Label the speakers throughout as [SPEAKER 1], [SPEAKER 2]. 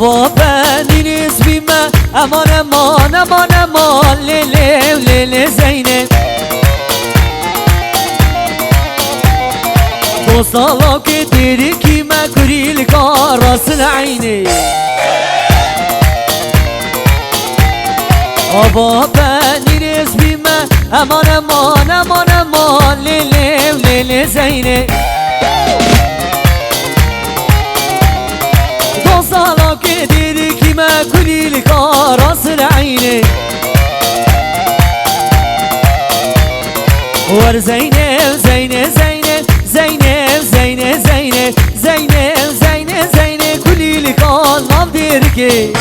[SPEAKER 1] آوا بنی نسبی من امان امان امان امان لیلی لیلی زینب دو سالا که دیری کی مکری لکار راس العینی آوا بنی نسبی من امان امان امان امان لیلی لیلی زینب دو سالا که دیری کی مکری لکار راس العینی ور زینب زینب زینب زینب زینب زینب زینب زینب زینب کلی لکان نام دیرکی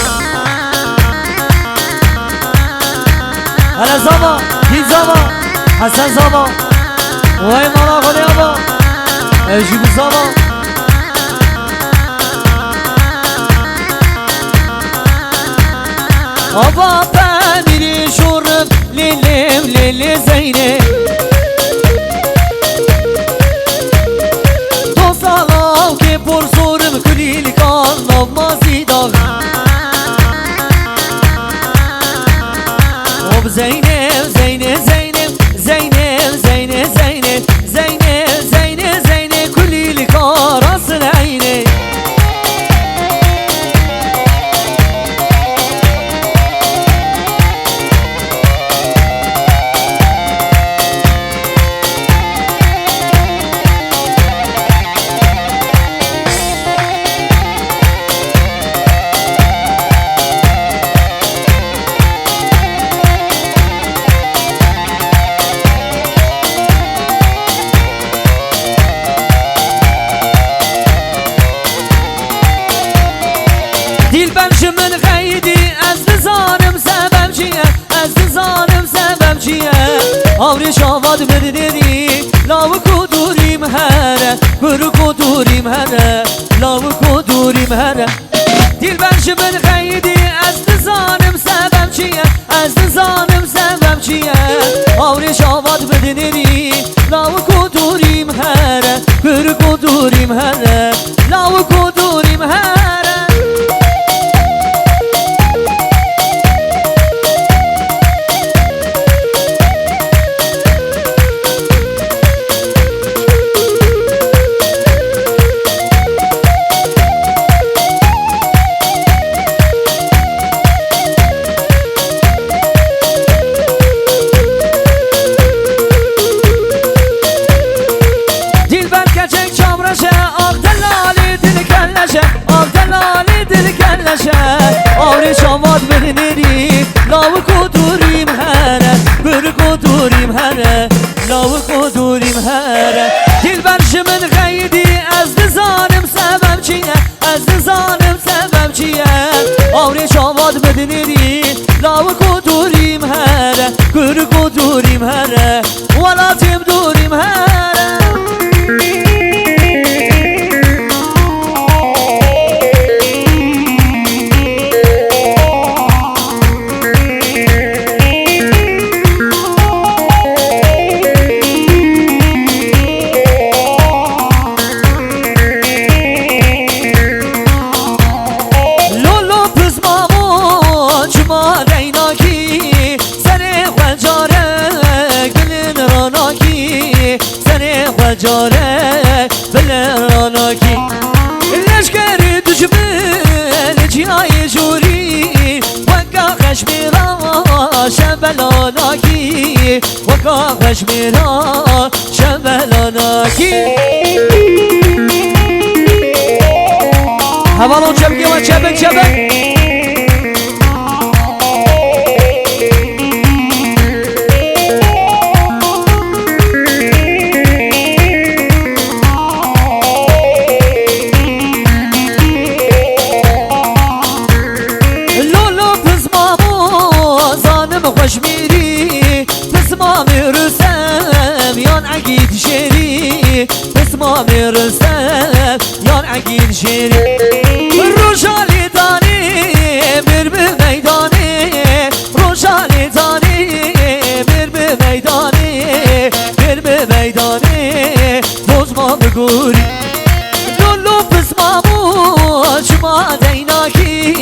[SPEAKER 1] هلا زاما هی زاما حسن زاما وای مالا خودی آبا اجیب زاما آبا پنیری شورم لیلیم لیلی زینب دو سالا که پر سورم کلی لکان نام مازی داغ آب زینب زینب زینب زینب زینب زینب زینب زینب زینب کلی لکان راس العینه دیل بمش من خیدی از نزانم سبب چیه از نزانم سبب چیه آوری شاواد بدنی لاو کدوریم هره برو کدوریم هره لاو کدوریم هره دیل بمش من خیدی از نزانم سبب چیه از نزانم سبب چیه آوری شاواد بدنی لاو کدوریم هره برو کدوریم هره لاو کدوریم هره آوری شاماد بدنی لاو کدوریم هره بر کدوریم هره لاو کدوریم هره دل برش من خیدی از نزانم سبب چیه از نزانم سبب چیه آوری شاماد بدنی لاو کدوریم هره بر کدوریم هره ولاتیم دوریم هره جاره بلراناکی لشکری دشمن جیای جوری وکا خشمیرا شبلاناکی وکا خشمیرا شبلاناکی حوالون چبگی و چبک ما میرسم یان اگین شیری روشالی دانی بر به میدانی روشالی دانی بر به میدانی بر به میدانی باز ما بگوری لولو پس مامو شما دیناکی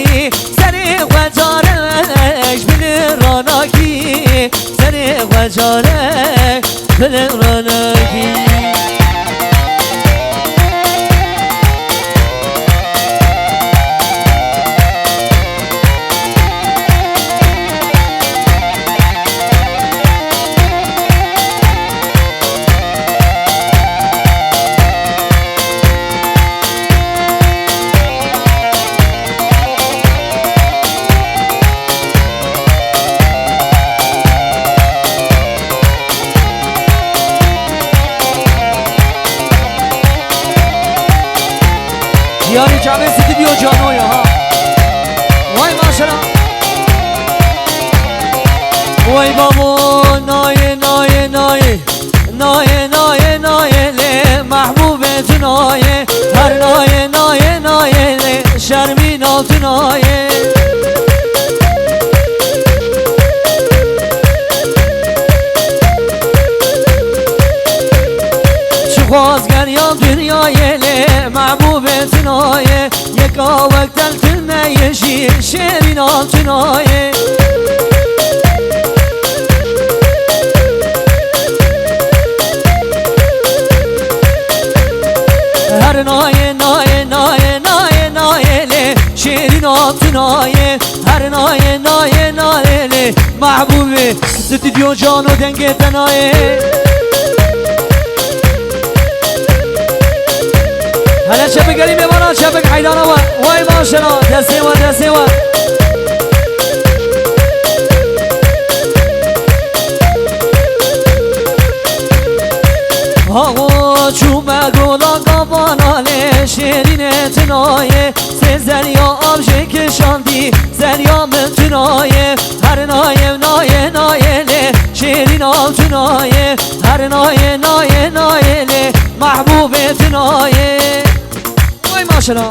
[SPEAKER 1] یاری کعبه استودیو جانویا ها وای ماشاءالله وای بابا نایه نایه نایه نایه نایه نایه لی محبوبت نایه هر نایه نایه نایه لی شرمینات نایه خواستگریم دنیای لی محبوبت نایه یکا وقت الکل نیشی شیرینات نایه هر نایه نایه نایه نایه نایه لی شیرینات نایه هر نایه نایه نایه لی محبوبه استودیو جانو دنگت نایه هلا شبك قريب يا بنات شبك حيدان واي ماشاءالله دسيوه دسيوه ها چو مگولا قبانا لی شیرین تنایه سه زریا آب کشاندی زریا من تنایه هر نایه نایه نایه لی شیرین آب تنایه هر نایه نایه نایه لی محبوب تنایه وای ماشاءالله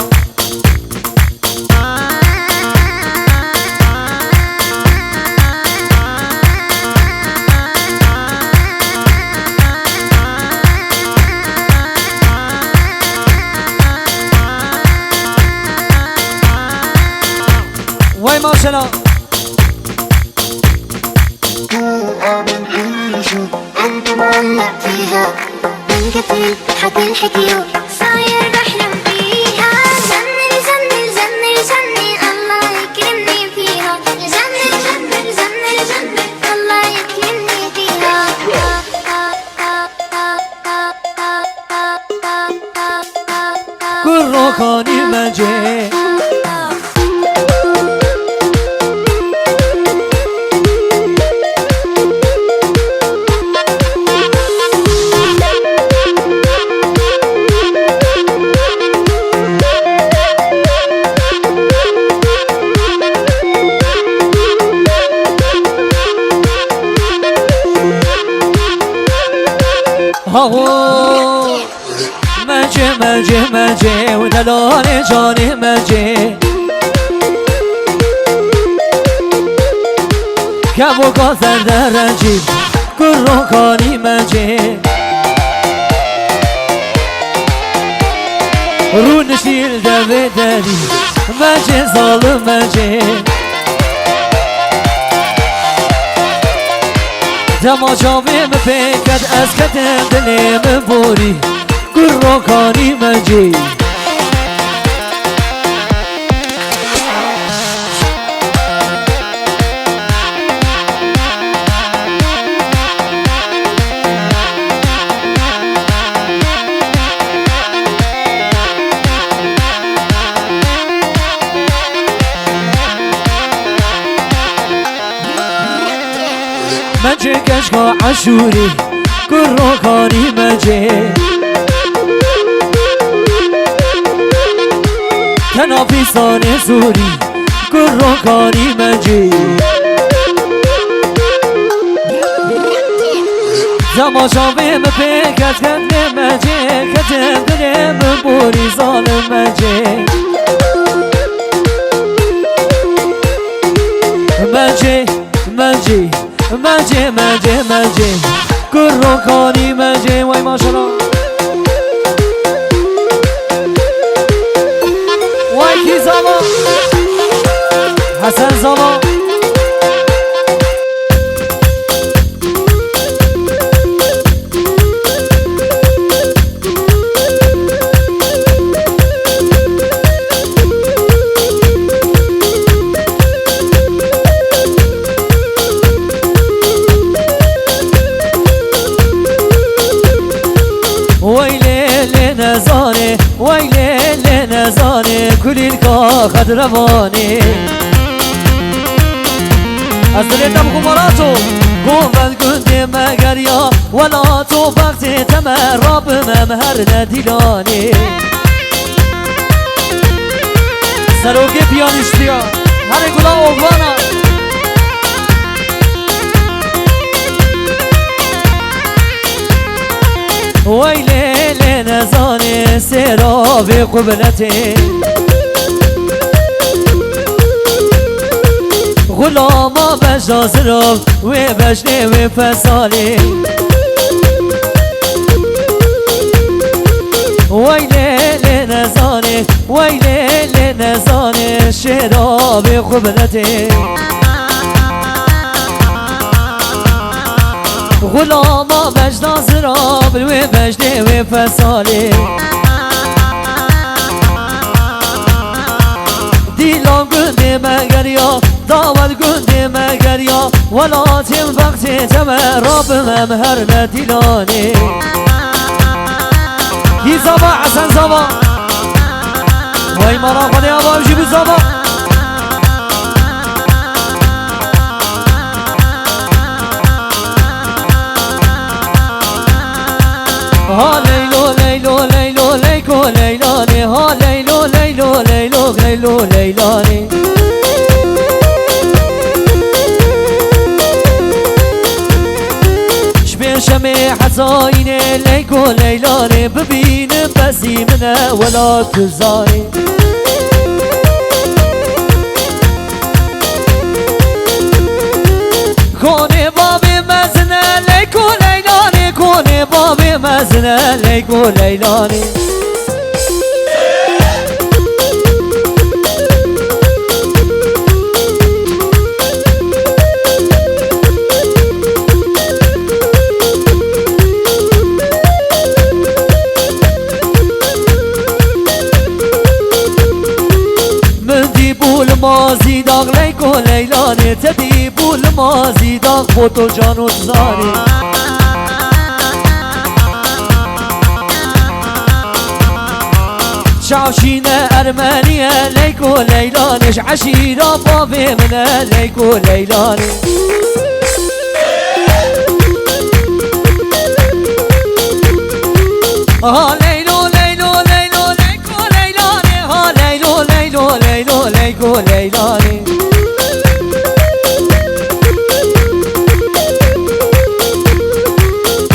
[SPEAKER 1] وای ماشاءالله
[SPEAKER 2] انت معلق فيها من كثير حد الحكيو صاير بحلم فيها زني زني زني زني الله يكرمني فيها زني زني زني زني الله يكرمني فيها
[SPEAKER 1] كل ركاني مجي مجي مجي مجي ودلال جاني مجي كابو قاسر درجي كل ركاني مجي رو نشيل دبي داري مجي ظالم مجي دما جامم پیکد از کتم دلم بوری گر روکانی مجی مجي كشكا عشوري كل روكاني مجي كنافي صاني سوري كل روكاني مجي زما شافي مبيكت كتن مجي كتن دلم بوري ظالم مجي مجي مجي مجي مجي مجي كل ركاني مجي واي ما شاء الله واي كي زما حسن زما نزانه ويلي نزانه كل الكا خد روانه أزلتم خمراتو قومت قلت مگر يا ولا تو وقت تمراب ممهر ندیلانه سروکی پیانیشتیا هر گلا اوغانا ویلی نزانه سراب قبلته غلاما بجاز را و بجنه و فساله ویلی نزانه ویلی نزانه شراب قبلته غلاما بجاز را و بجنه و فساله دیلان گنده مگر یا داود گنده مگر یا ولاتم وقت جمع رابم هر ندیلانه کی زبا حسن زبا وای مرا خود عبا جیب زبا ها لیلو لیلو لیلو لیکو لیلانی ها لیلو لیلو لیلو لیلو لیلانی شمه حزاینه لیکو لیلانه ببینم بسی منه ولا تزاری کنه باب مزنه لیکو لیلانه کنه باب مزنه لیکو لیلانه مازی داغ لیکو لیلانه تدی بول مازی داغ فوتو جانو زاری شعشینه ارمانیه لیکو لیلانش عشیرا بابی منه لیکو لیلانه ها لیلو لیلو لیلو لیکو لیلانه ها لیلو لیلو لیلو لیکو لیلانه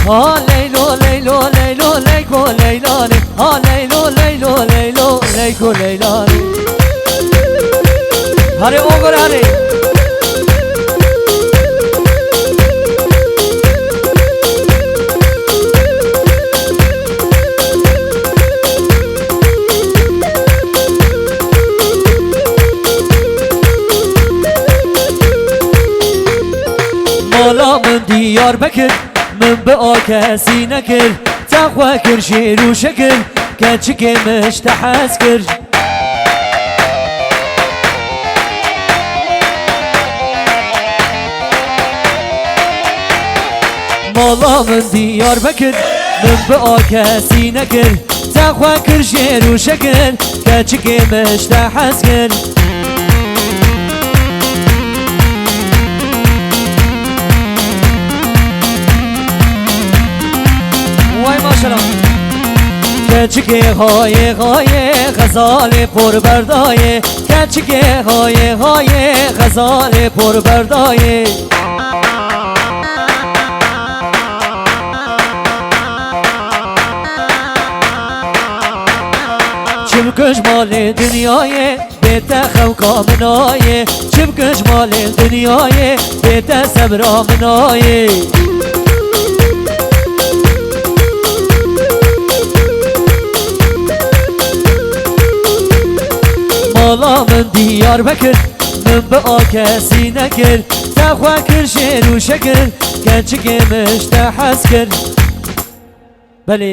[SPEAKER 1] ها لیلو لیلو لیلو لیکو لیلانه ها لیلو لیلو لیلو لیکو لیلانه هره اوگر هره مالا من دیار بکر من به آکسی نکر تقوی کر شیر و شکر کچی که مشتحس کر مالا من دیار بکر من به آکسی نکر تقوی کر شیر و شکر کچی که مشتحس کر کچکه های غزال پر بردایه کچکه های غزال پر بردایه چبکش مال دنیای بیت خوکا منایه چبکش مال دنیای بیت صبرا منایه مالا من دیار بکر من به آکسی نکر تخواه کر شیر و شکر کچی که مشتحس کر بله